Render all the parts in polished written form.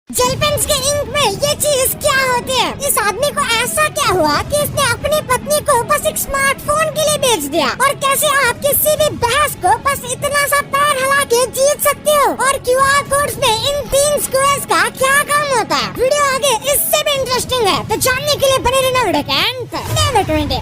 Jail pens के ink में ये चीज क्या होती है? इस आदमी को ऐसा क्या हुआ कि इसने अपनी पत्नी को बस एक स्मार्टफोन के लिए बेच दिया? और कैसे आप किसी भी बहस को बस इतना सा पैर हिला के जीत सकते हो? और क्यूआर कोड्स में इन 3 स्क्वायर्स का क्या काम होता है? वीडियो आगे इससे भी इंटरेस्टिंग है, तो जानने के लिए बने रहना वीडियो के अंत तक।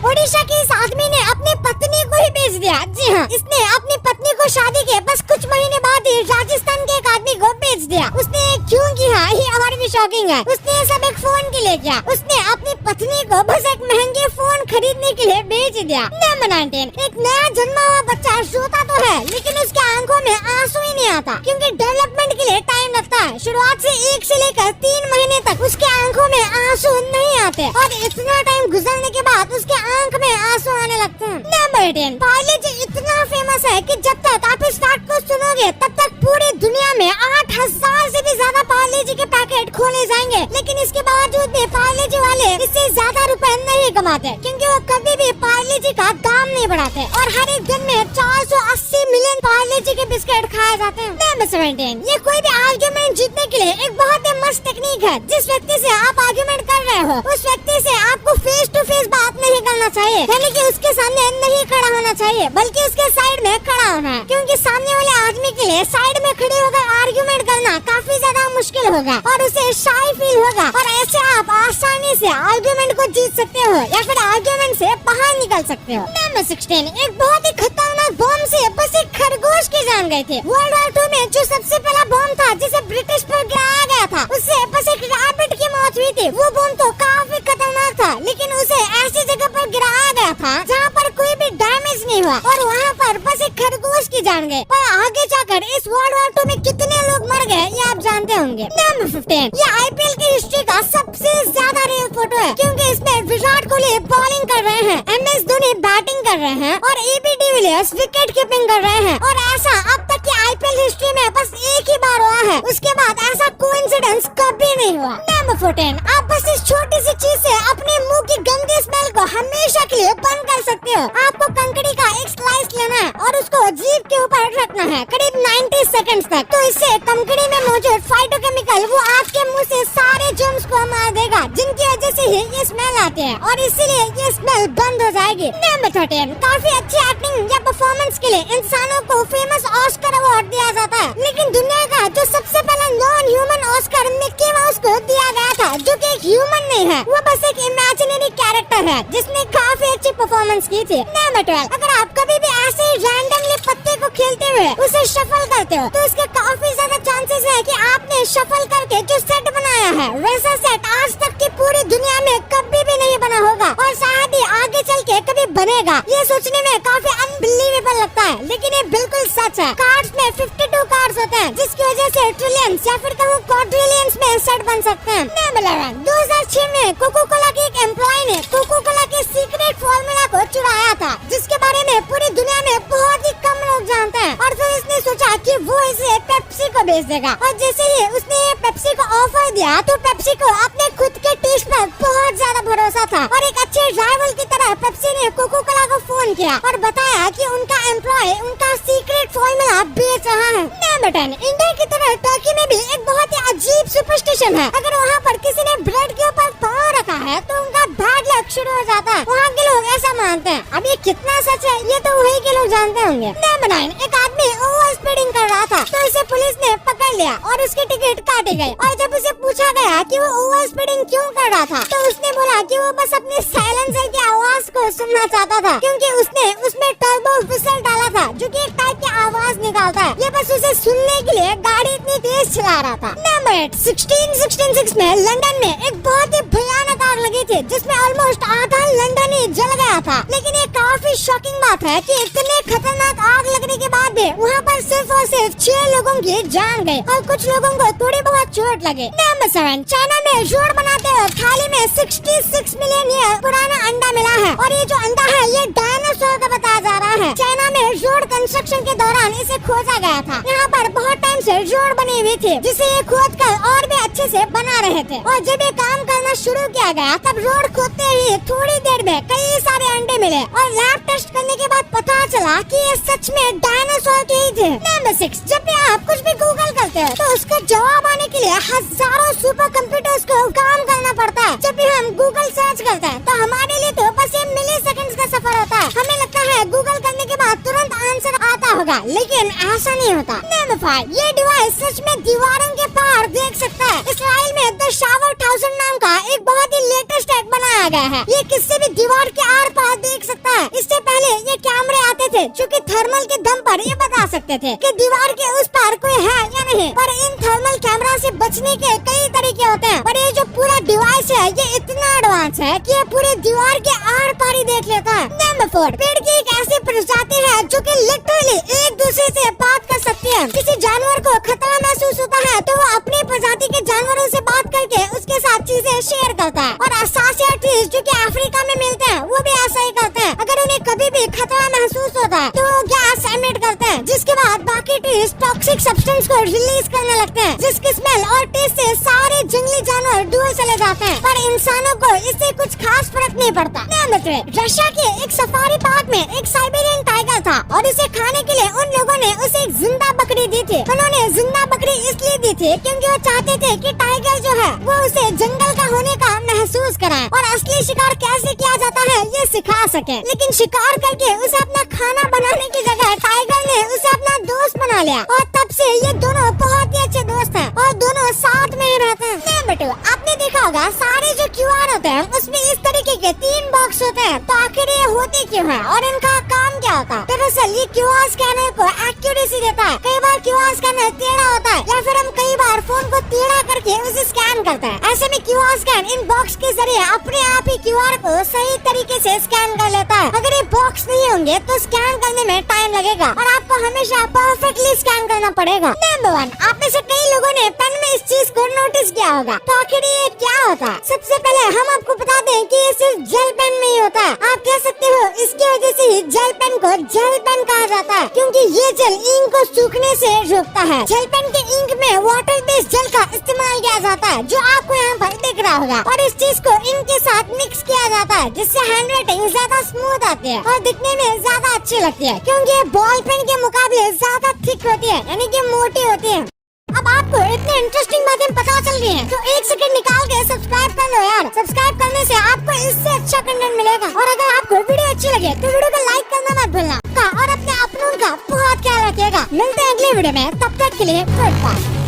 ओडिशा के इस आदमी ने अपनी पत्नी को ही बेच दिया। जी हाँ, इसने अपनी पत्नी को शादी के बस कुछ महीने बाद ही राजस्थान के एक आदमी को बेच दिया। उसने क्यों किया ये हमारे भी शॉकिंग है। उसने सब एक फोन के लिए किया। उसने अपनी पत्नी को बस एक महंगे फोन खरीदने के लिए बेच दिया। नंबर 19, एक नया जन्मा हुआ बच्चा रोता तो है, लेकिन उसके आंखों में आंसू ही नहीं आता, क्योंकि डेवलपमेंट के लिए टाइम लगता है। शुरुआत से 1 से लेकर 3 महीने तक उसके आंखों में आंसू नहीं आते, और इतना टाइम गुजरने के बाद उसके आंख में आंसू आने लगते हैं। नंबर 10, पार्ले जी इतना फेमस है कि जब तक आप इस फैक्ट को सुनोगे तब तक पूरी दुनिया में 8000 से भी ज्यादा पार्ले जी के पैकेट खोले जाएंगे, लेकिन इसके बावजूद भी पार्ले जी वाले इससे ज्यादा रुपए नहीं कमाते, क्योंकि वो कभी भी पार्ले जी का दाम नहीं बढ़ाते, और हर एक दिन में 480 मिलियन पार्ले जी के बिस्किट खाए जाते हैं। नंबर 17, ये कोई भी आर्ग्यूमेंट जीतने के लिए एक बहुत ही मस्त टेक्निक है। जिस व्यक्ति से आप आर्ग्यूमेंट कर रहे हो उस व्यक्ति से आपको फेस टू फेस बात नहीं करना चाहिए, यानी कि उसके सामने नहीं खड़ा होना चाहिए, बल्कि उसके साइड में खड़ा होना है, क्योंकि सामने वाले आदमी के लिए साइड में खड़े होकर आर्ग्यूमेंट करना काफी ज्यादा मुश्किल होगा और उसे शाय फील होगा, और ऐसे आप आसानी से आर्ग्यूमेंट को जीत सकते हो या फिर आर्ग्यूमेंट से बाहर निकल सकते हो। नंबर 16, एक बहुत ही खतरनाक बॉम्ब से बस एक खरगोश की जान गई थी। वर्ल्ड वॉर 2 में जो सबसे पहला बॉम्ब था जिसे ब्रिटिश पर गिराया गया था, उससे बस एक रैबिट की मौत हुई थी। वो बॉम्ब तो काफी खतरनाक था, लेकिन उसे ऐसी जगह पर गिराया गया था जहाँ पर कोई भी डैमेज नहीं हुआ, और वहाँ पर बस एक खरगोश की जान गई। पर आगे जाकर इस वर्ल्ड वॉर 2 में कितने लोग मर गए ये आप जानते होंगे। नंबर 15, ये आईपीएल की हिस्ट्री का सबसे ज्यादा रियल फोटो है, क्योंकि इसमें विराट कोहली बॉलिंग कर रहे हैं, एमएस धोनी बैटिंग कर रहे हैं, और एबी डिविलियर्स विकेट कीपिंग कर रहे हैं। और ऐसा अब तक की आईपीएल हिस्ट्री में बस एक ही बार हुआ है, उसके बाद ऐसा कोइंसिडेंस कभी नहीं हुआ। नंबर 14, आप बस इस छोटी सी चीज से अपने मुंह की गंदी स्मेल को हमेशा के लिए बंद कर सकते हो। आपको कंकड़ी का एक स्लाइस लेना है और उसको जीभ के ऊपर रखना है करीब 90 सेकंड्स तक, तो इससे कंकड़ी में मौजूद फाइटोकेमिकल वो आपके मुंह से सारे जर्म्स को मार देगा, जिनकी वजह से ही ये स्मेल आती है, और इसीलिए ये स्मेल बंद हो जाएगी। नंबर 13, काफी अच्छी एक्टिंग या परफॉर्मेंस के लिए इंसानों को फेमस ऑस्कर अवार्ड दिया जाता है, लेकिन दुनिया का जो सबसे पहला non human Oscar Mickey mouse को दिया गया था, जो कि एक ह्यूमन नहीं है, वो बस एक इमेजिनरी कैरेक्टर है जिसने काफी अच्छी परफॉर्मेंस की थी। नंबर 12, अगर आप कभी भी ऐसे रैंडमली पत्ते को खेलते हुए उसे शफल करते हो, तो इसके काफी ज्यादा चांसेस है कि आपने शफल करके जो सेट बनाया है वैसा सेट आज तक की पूरी दुनिया में कभी भी नहीं बना होगा, और शायद ही आगे चल के कभी बनेगा। ये सोचने में काफी अनबिलीवेबल लगता है, लेकिन ये बिल्कुल सच है। कार्ड्स में 52 कार्ड्स होते हैं, जिसकी वजह से ट्रिलियंस या फिर कहूँ क्वाड्रिलियंस में सेट बन सकते हैं। नंबर 11, 2006 में कोको कोला के एक एम्प्लॉय ने कोको कोला के सीक्रेट फॉर्मूला को चुराया था, जिसके बारे में पूरी दुनिया में बहुत ही कम लोग जानते हैं, और फिर उसने सोचा कि वो इसे पेप्सी को बेच देगा, और जैसे ही उसने पेप्सी को ऑफर दिया तो पेप्सी को अपने खुद के टेस्ट पर बहुत ज्यादा भरोसा था, और एक अच्छे राइवल की तरह पेप्सी ने कोको कोला को फोन किया और बताया कि उनका एम्प्लॉय उनका सीक्रेट फॉर्मूला बेच रहा है। नंबर 10, इंडिया की तरह टर्की में भी एक बहुत ही अजीब सुपरस्टिशन है। अगर वहाँ पर किसी ने ब्रेड के ऊपर पाँव रखा है तो उनका बैड लक शुरू हो जाता है। वहाँ के लोग ऐसा मानते हैं। अब ये कितना सच है ये तो वही के लोग जानते होंगे। नंबर 9, एक आदमी ओवर स्पीडिंग कर रहा था, तो इसे पुलिस ने पकड़ लिया और उसकी टिकट काटी गई, और जब उसे पूछा गया कि वो ओवर स्पीडिंग क्यों कर रहा था, तो उसने बोला कि वो बस अपने साइलेंसर की आवाज को सुनना चाहता था, क्योंकि उसने उसमें टर्बो व्हिसल डाला था, जो कि एक टाइप की आवाज निकालता है। ये बस उसे सुनने के लिए गाड़ी इतनी तेज चला रहा था। नंबर 8, 1666 में लंदन में एक बहुत ही भयानक आग लगी थी, जिसमें ऑलमोस्ट आधा लंदन ही जल गया था। लेकिन ये काफी शॉकिंग बात है कि इतने खतरनाक आग लगने के बाद भी वहाँ पर सिर्फ और सिर्फ 6 लोगों की जान गई, और कुछ लोगों को थोड़ी बहुत चोट लगे। नंबर 7, चाइना में रोड बनाते हुए थाली में 66 मिलियन ईयर पुराना अंडा मिला है, और ये जो अंडा है ये डायनासोर का बताया जा रहा है। चाइना में रोड कंस्ट्रक्शन के दौरान इसे खोजा गया था। यहाँ पर बहुत टाइम से रोड बनी हुई थी, जिसे ये खोद कर और भी अच्छे से बना रहे रहे थे। और जब ये काम करना शुरू किया गया तब रोड खोदते ही थोड़ी देर में कई सारे अंडे मिले और लैब टेस्ट करने के बाद पता चला कि ये सच में डायनासोर के ही थे। नंबर 6, जब भी आप कुछ भी गूगल करते हो तो उसका जवाब आने के लिए हजारों सुपर कंप्यूटर्स को काम करना पड़ता है। जब भी हम गूगल सर्च करते हैं तो हमारे लिए तो बस ये मिली सेकंड्स का सफर होता है। हमें लगता है गूगल करने के बाद तुरंत आंसर आता होगा, लेकिन ऐसा नहीं होता। नंबर 5, ये डिवाइस सच में दीवारों के पार देख सकता है। इसराइल में द शावर 1000 नाम का एक बहुत ही लेटेस्ट हैक बनाया गया है। ये किसी भी दीवार के आर पार देख सकता है। इससे पहले ये कैमरे आते थे जो कि थर्मल के दम पर ये बता सकते थे कि दीवार के उस पार कोई है या नहीं। पर इन थर्मल कैमरा से बचने के कई तरीके होते हैं, पर ये जो पूरा डिवाइस है ये इतना एडवांस है कि ये पूरे दीवार के आर पार ही देख लेता है। नंबर 4, पेड़ की एक ऐसी प्रजाति है जो कि लिटरली एक दूसरे से बात कर सकती है। किसी जानवर को खतरा महसूस होता है तो वो अपनी प्रजाति के जानवरों से बात करके उसके साथ चीजें शेयर करता है। और असासिया ट्रीज जो कि अफ्रीका में मिलते हैं वो भी ऐसा ही करते हैं। अगर उन्हें कभी भी खतरा महसूस होता है तो वो गैस एमिट करते हैं, जिसके बाद बाकी ट्रीज टॉक्सिक सब्सटेंस को रिलीज करने लगते हैं, जिसकी स्मेल और टेस्ट से सारे जंगली जानवर दूर चले जाते हैं। पर इंसानों को इससे कुछ खास फर्क नहीं पड़ता। नंबर 3, रशिया के एक सफारी पार्क में एक साइबेरियन टाइगर था और इसे खाने के लिए उन लोगों ने उसे एक जिंदा बकरी दी थी। उन्होंने जिंदा बकरी इसलिए दी थी क्योंकि वो चाहते थे कि टाइगर जो है वो उसे जंगल का होने का महसूस कराए और असली शिकार कैसे किया जाता है ये सिखा सके। लेकिन शिकार करके उसे अपना खाना बनाने की जगह टाइगर ने उसे अपना दोस्त बना लिया और तब से ये दोनों बहुत ही अच्छे दोस्त हैं और दोनों साथ में ही रहते हैं। नंबर 2, आपने देखा होगा सारे जो QR होते हैं उसमें इस तरीके के 3 बॉक्स होते हैं। तो आखिर ये होते क्यों हैं और इनका काम क्या होता है? दरअसल ये QR स्कैनर को एक्यूरेसी देता है। कई बार QR स्कैनर टेढ़ा होता है या फिर हम कई बार फोन को टेढ़ा करके उसे स्कैन करते हैं। ऐसे में QR स्कैन इन बॉक्स के जरिए अपने आप ही QR को सही तरीके से स्कैन कर लेता है। अगर ये बॉक्स नहीं होंगे तो स्कैन करने में टाइम लगेगा और आपको हमेशा परफेक्टली स्कैन करना पड़ेगा। नंबर 1, आप में से कई लोगों ने पेन में इस चीज को नोटिस किया होगा। तो आखिर ये क्या होता है? सबसे पहले हम आपको बता दें कि ये सिर्फ जेल पेन में ही होता है। आप कह सकते हो इसकी वजह से ही जेल पेन को जेल पेन कहा जाता है, क्योंकि ये जेल इंक को सूखने से रोकता है। जेल पेन के इंक में वाटर बेस्ड जेल का इस्तेमाल किया जाता है जो आपको यहाँ पर दिख रहा होगा और इस चीज को इंक के साथ मिक्स किया जाता है, जिससे हैंड राइटिंग ज्यादा स्मूथ आती है और दिखने में ज्यादा अच्छी लगती है, क्योंकि ये बॉल पेन के मुकाबले ज्यादा थिक होती है, यानी कि मोटी होती है। अब आपको इतने इंटरेस्टिंग बातें पता चल रही हैं, तो 1 सेकंड निकाल के सब्सक्राइब कर लो यार। सब्सक्राइब करने से आपको इससे अच्छा कंटेंट मिलेगा। और अगर आपको वीडियो अच्छी लगे तो वीडियो को लाइक करना मत भूलना और अपने अपनों का बहुत ख्याल रखिएगा। मिलते हैं अगले वीडियो में, तब तक के लिए गुड बाय।